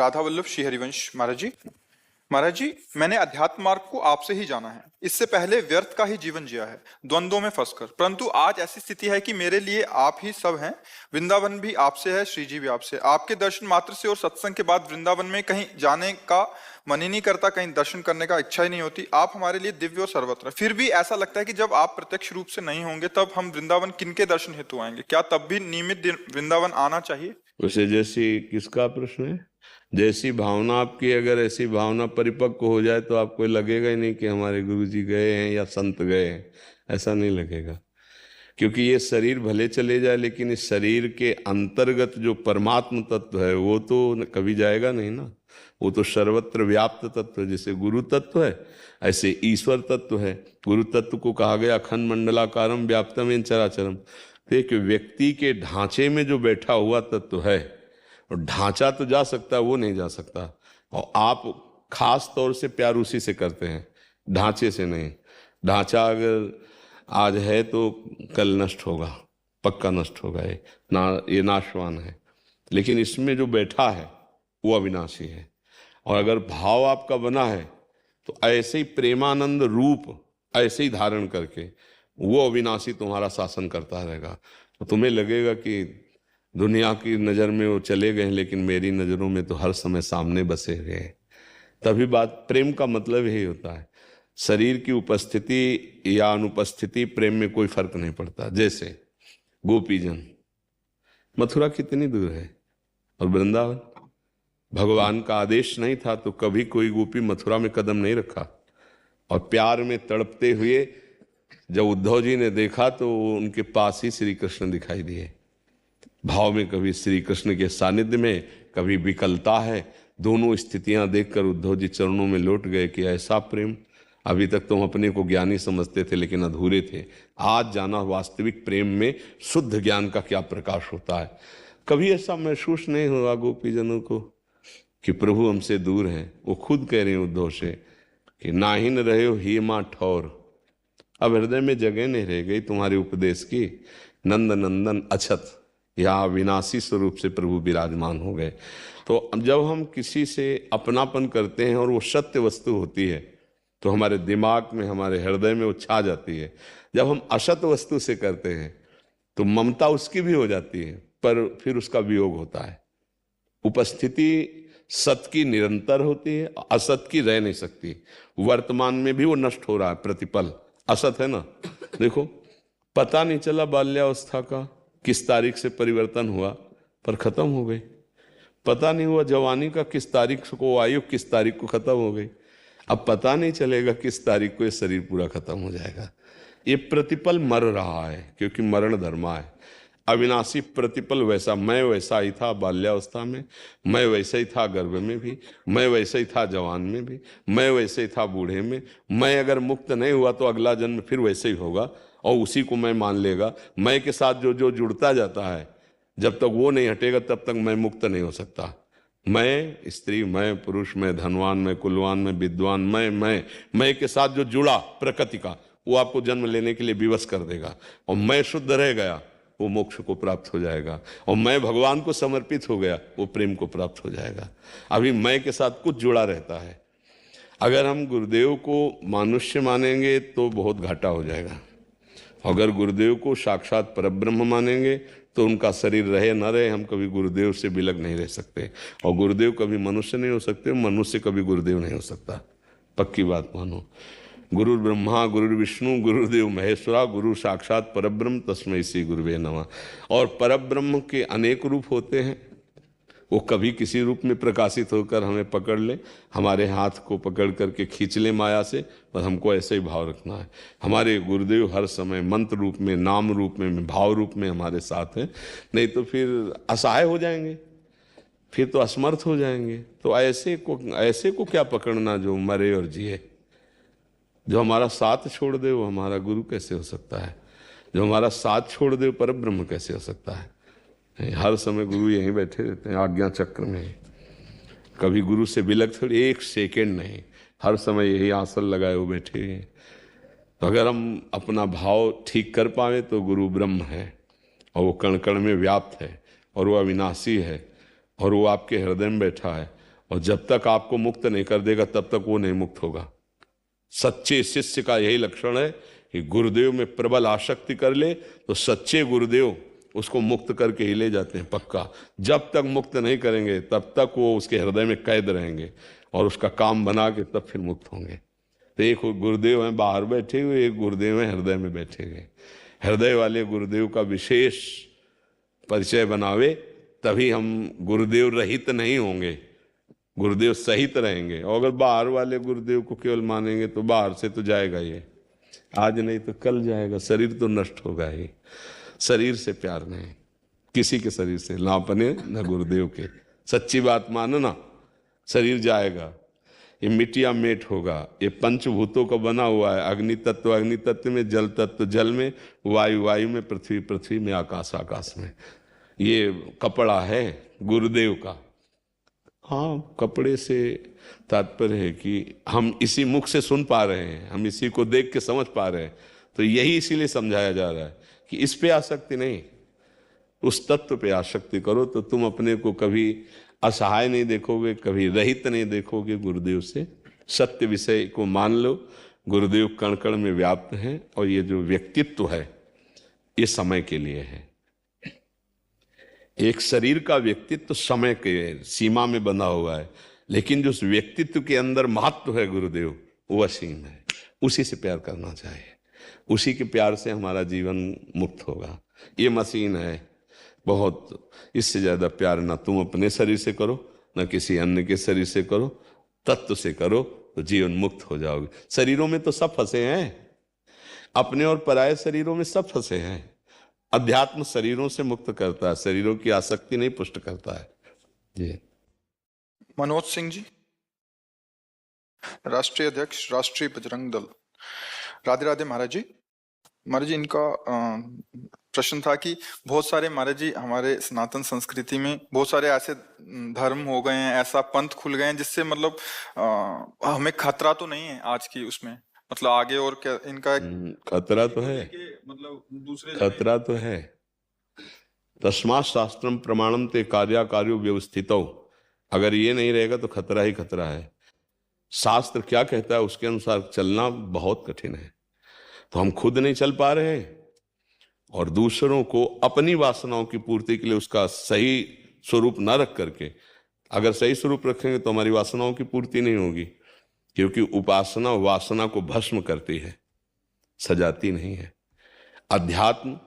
राधा वल्लभ श्री हरिवंश महाराज जी, मैंने अध्यात्म मार्ग को आपसे ही जाना है। इससे पहले व्यर्थ का ही जीवन जिया है, द्वंद्वों में फंसकर। परंतु आज ऐसी स्थिति है कि मेरे लिए आप ही सब हैं। वृंदावन भी आपसे है, श्री जी भी आपसे। आपके दर्शन मात्र से और सत्संग के बाद वृंदावन में कहीं जाने का मन ही नहीं करता, कहीं दर्शन करने का इच्छा ही नहीं होती। आप हमारे लिए दिव्य और सर्वत्र। फिर भी ऐसा लगता है कि जब आप प्रत्यक्ष रूप से नहीं होंगे तब हम वृंदावन किनके दर्शन हेतु आएंगे? क्या तब भी नियमित वृंदावन आना चाहिए? उसे जैसी किसका प्रश्न है? जैसी भावना आपकी, अगर ऐसी भावना परिपक्व हो जाए तो आपको लगेगा ही नहीं कि हमारे गुरुजी गए हैं या संत गए हैं। ऐसा नहीं लगेगा, क्योंकि ये शरीर भले चले जाए लेकिन इस शरीर के अंतर्गत जो परमात्म तत्व है वो तो कभी जाएगा नहीं ना। वो तो सर्वत्र व्याप्त तत्व है। जैसे गुरु तत्व है ऐसे ईश्वर तत्व है। गुरु तत्व को कहा गया अखंड मंडलाकारम व्याप्तम येन चराचरम। तो एक व्यक्ति के ढांचे में जो बैठा हुआ तत्व है, और ढांचा तो जा सकता है, वो नहीं जा सकता। और आप खास तौर से प्यार उसी से करते हैं, ढांचे से नहीं। ढांचा अगर आज है तो कल नष्ट होगा, पक्का नष्ट होगा। ये नाशवान है, लेकिन इसमें जो बैठा है वो अविनाशी है। और अगर भाव आपका बना है तो ऐसे ही प्रेमानंद रूप ऐसे ही धारण करके वो अविनाशी तुम्हारा शासन करता रहेगा। तो तुम्हें लगेगा कि दुनिया की नज़र में वो चले गए, लेकिन मेरी नज़रों में तो हर समय सामने बसे हुए हैं। तभी बात, प्रेम का मतलब यही होता है। शरीर की उपस्थिति या अनुपस्थिति प्रेम में कोई फर्क नहीं पड़ता। जैसे गोपीजन, मथुरा कितनी दूर है और वृंदावन, भगवान का आदेश नहीं था तो कभी कोई गोपी मथुरा में कदम नहीं रखा। और प्यार में तड़पते हुए जब उद्धव जी ने देखा तो उनके पास ही श्री कृष्ण दिखाई दिए। भाव में कभी श्री कृष्ण के सानिध्य में, कभी विकलता है। दोनों स्थितियां देखकर उद्धव जी चरणों में लौट गए कि ऐसा प्रेम, अभी तक तुम अपने को ज्ञानी समझते थे लेकिन अधूरे थे। आज जाना वास्तविक प्रेम में शुद्ध ज्ञान का क्या प्रकाश होता है। कभी ऐसा महसूस नहीं हुआ गोपीजनों को कि प्रभु हमसे दूर हैं। वो खुद कह रहे हैं उद्धव से कि नाहिन रहे हो ही माँ ठौर। अब हृदय में जगह नहीं रह गई तुम्हारे उपदेश की। नंद नंदन अछत, यहाँ विनाशी स्वरूप से प्रभु विराजमान हो गए। तो जब हम किसी से अपनापन करते हैं और वो सत्य वस्तु होती है तो हमारे दिमाग में, हमारे हृदय में वो छा जाती है। जब हम असत वस्तु से करते हैं तो ममता उसकी भी हो जाती है, पर फिर उसका वियोग होता है। उपस्थिति सत की निरंतर होती है, असत की रह नहीं सकती। वर्तमान में भी वो नष्ट हो रहा है प्रतिपल। असत है ना, देखो पता नहीं चला बाल्यावस्था का किस तारीख से परिवर्तन हुआ, पर खत्म हो गई। पता नहीं हुआ जवानी का किस तारीख को आयु, किस तारीख को खत्म हो गई। अब पता नहीं चलेगा किस तारीख को ये शरीर पूरा खत्म हो जाएगा। ये प्रतिपल मर रहा है क्योंकि मरण धर्मा है। अविनाशी प्रतिपल वैसा, मैं वैसा ही था बाल्यावस्था में, मैं वैसे ही था गर्भ में भी, मैं वैसे ही था जवान में भी, मैं वैसे ही था बूढ़े में। मैं अगर मुक्त नहीं हुआ तो अगला जन्म फिर वैसे ही होगा और उसी को मैं मान लेगा। मैं के साथ जो जो जुड़ता जाता है, जब तक वो नहीं हटेगा तब तक मैं मुक्त नहीं हो सकता। मैं स्त्री, मैं पुरुष, मैं धनवान, मैं कुलवान, मैं विद्वान, मैं के साथ जो जुड़ा प्रकृति का, वो आपको जन्म लेने के लिए विवश कर देगा। और मैं शुद्ध रह गया, वो मोक्ष को प्राप्त हो जाएगा। और मैं भगवान को समर्पित हो गया, वो प्रेम को प्राप्त हो जाएगा। अभी मैं के साथ कुछ जुड़ा रहता है। अगर हम गुरुदेव को मनुष्य मानेंगे तो बहुत घाटा हो जाएगा। अगर गुरुदेव को साक्षात परब्रह्म मानेंगे तो उनका शरीर रहे न रहे, हम कभी गुरुदेव से बिलग नहीं रह सकते। और गुरुदेव कभी मनुष्य नहीं हो सकते, मनुष्य कभी गुरुदेव नहीं हो सकता। पक्की बात मानो। गुरु ब्रह्मा गुरु विष्णु गुरुदेव महेश्वरा, गुरु साक्षात परब्रह्म तस्मै श्री गुरुवे नमः। और परब्रह्म के अनेक रूप होते हैं। वो कभी किसी रूप में प्रकाशित होकर हमें पकड़ ले, हमारे हाथ को पकड़ करके खींच ले माया से, पर हमको ऐसे ही भाव रखना है। हमारे गुरुदेव हर समय मंत्र रूप में, नाम रूप में, भाव रूप में हमारे साथ हैं। नहीं तो फिर असहाय हो जाएंगे, फिर तो असमर्थ हो जाएंगे। तो ऐसे को क्या पकड़ना जो मरे और जिए। जो हमारा साथ छोड़ दे वो हमारा गुरु कैसे हो सकता है? जो हमारा साथ छोड़ दे परब्रह्म कैसे हो सकता है? हर समय गुरु यहीं बैठे रहते हैं आज्ञा चक्र में। कभी गुरु से बिलग थोड़ी एक सेकेंड नहीं, हर समय यही आसन लगाए वो बैठे हैं। तो अगर हम अपना भाव ठीक कर पाए तो गुरु ब्रह्म है और वो कण कण में व्याप्त है और वो अविनाशी है और वो आपके हृदय में बैठा है और जब तक आपको मुक्त नहीं कर देगा तब तक वो नहीं मुक्त होगा। सच्चे शिष्य का यही लक्षण है कि गुरुदेव में प्रबल आसक्ति कर ले तो सच्चे गुरुदेव उसको मुक्त करके ही ले जाते हैं पक्का। जब तक मुक्त नहीं करेंगे तब तक वो उसके हृदय में कैद रहेंगे और उसका काम बना के तब फिर मुक्त होंगे। तो एक गुरुदेव हैं बाहर बैठे हुए, एक गुरुदेव हैं हृदय में बैठे हुए। हृदय वाले गुरुदेव का विशेष परिचय बनावे तभी हम गुरुदेव रहित नहीं होंगे, गुरुदेव सहित रहेंगे। और अगर बाहर वाले गुरुदेव को केवल मानेंगे तो बाहर से तो जाएगा ये, आज नहीं तो कल जाएगा। शरीर तो नष्ट होगा ही। शरीर से प्यार नहीं, किसी के शरीर से, ना अपने ना गुरुदेव के। सच्ची बात मानना, शरीर जाएगा, ये मिट्टिया मेट होगा। ये पंचभूतों का बना हुआ है, अग्नि तत्व अग्नि तत्व में, जल तत्व जल में, वायु वायु में, पृथ्वी पृथ्वी में, आकाश आकाश में। ये कपड़ा है गुरुदेव का। हाँ, कपड़े से तात्पर्य है कि हम इसी मुख से सुन पा रहे हैं, हम इसी को देख के समझ पा रहे हैं। तो यही इसीलिए समझाया जा रहा है कि इस पे आसक्ति नहीं, उस तत्व पे आसक्ति करो तो तुम अपने को कभी असहाय नहीं देखोगे, कभी रहित नहीं देखोगे गुरुदेव से। सत्य विषय को मान लो, गुरुदेव कण कण में व्याप्त हैं और ये जो व्यक्तित्व है ये समय के लिए है। एक शरीर का व्यक्तित्व समय के सीमा में बंधा हुआ है, लेकिन जो व्यक्तित्व के अंदर महत्व है गुरुदेव वो असीम है। उसी से प्यार करना चाहिए, उसी के प्यार से हमारा जीवन मुक्त होगा। ये मशीन है बहुत, इससे ज्यादा प्यार ना तुम अपने शरीर से करो ना किसी अन्य के शरीर से करो, तत्व से करो तो जीवन मुक्त हो जाओगे। शरीरों में तो सब फंसे हैं, अपने और पराये शरीरों में सब फंसे हैं। अध्यात्म शरीरों से मुक्त करता है, शरीरों की आसक्ति नहीं पुष्ट करता है। जी। मनोज सिंह जी, राष्ट्रीय अध्यक्ष राष्ट्रीय बजरंग दल। राधे राधे महाराज जी। महाराज जी, इनका प्रश्न था कि बहुत सारे महाराज जी हमारे सनातन संस्कृति में बहुत सारे ऐसे धर्म हो गए हैं, ऐसा पंथ खुल गए हैं जिससे मतलब हमें खतरा तो नहीं है आज की उसमें, मतलब आगे और क्या इनका खतरा तो है, मतलब दूसरे खतरा तो है। तस्मात् शास्त्रम प्रमाणम ते कार्याकार्यो व्यवस्थितो। अगर ये नहीं रहेगा तो खतरा ही खतरा है। शास्त्र क्या कहता है उसके अनुसार चलना बहुत कठिन है। तो हम खुद नहीं चल पा रहे हैं और दूसरों को अपनी वासनाओं की पूर्ति के लिए उसका सही स्वरूप न रख करके, अगर सही स्वरूप रखेंगे तो हमारी वासनाओं की पूर्ति नहीं होगी, क्योंकि उपासना वासना को भस्म करती है, सजाती नहीं है। अध्यात्म